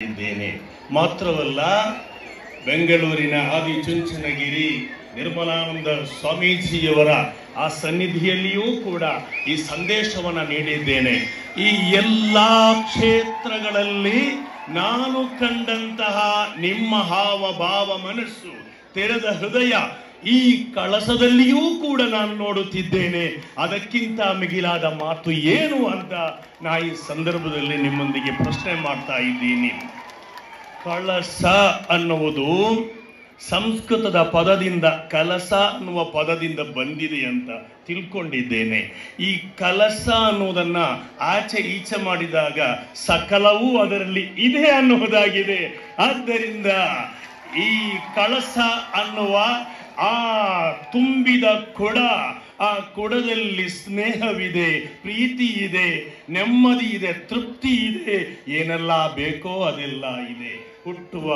ಇದ್ದೇನೆ. ಮಾತ್ರವಲ್ಲ, ಬೆಂಗಳೂರಿನ ಆದಿಚುಂಚನಗಿರಿ ನಿರ್ಮಲಾನಂದ ಸ್ವಾಮೀಜಿಯವರ ಆ ಸನ್ನಿಧಿಯಲ್ಲಿಯೂ ಕೂಡ ಈ ಸಂದೇಶವನ್ನು ನೀಡಿದ್ದೇನೆ. ಈ ಎಲ್ಲ ಕ್ಷೇತ್ರಗಳಲ್ಲಿ ನಾನು ಕಂಡಂತಹ ನಿಮ್ಮ ಹಾವ ಭಾವ ಮನಸ್ಸು ತೆರೆದ ಹೃದಯ ಈ ಕಳಸದಲ್ಲಿಯೂ ಕೂಡ ನಾನು ನೋಡುತ್ತಿದ್ದೇನೆ. ಅದಕ್ಕಿಂತ ಮಿಗಿಲಾದ ಮಾತು ಏನು ಅಂತ ನಾ ಈ ಸಂದರ್ಭದಲ್ಲಿ ನಿಮ್ಮೊಂದಿಗೆ ಪ್ರಶ್ನೆ ಮಾಡ್ತಾ ಇದ್ದೀನಿ. ಕಳಸ ಅನ್ನುವುದು ಸಂಸ್ಕೃತದ ಪದದಿಂದ ಕಲಸ ಅನ್ನುವ ಪದದಿಂದ ಬಂದಿದೆ ಅಂತ ತಿಳ್ಕೊಂಡಿದ್ದೇನೆ. ಈ ಕಲಸ ಅನ್ನುವುದನ್ನ ಆಚೆ ಈಚೆ ಮಾಡಿದಾಗ ಸಕಲವೂ ಅದರಲ್ಲಿ ಇದೆ ಅನ್ನುವುದಾಗಿದೆ. ಆದ್ದರಿಂದ ಈ ಕಳಸ ಅನ್ನುವ ಆ ತುಂಬಿದ ಕೊಡ, ಆ ಕೊಡದಲ್ಲಿ ಸ್ನೇಹವಿದೆ, ಪ್ರೀತಿ ಇದೆ, ನೆಮ್ಮದಿ ಇದೆ, ತೃಪ್ತಿ ಇದೆ, ಏನೆಲ್ಲ ಬೇಕೋ ಅದೆಲ್ಲ ಇದೆ. ಹುಟ್ಟುವ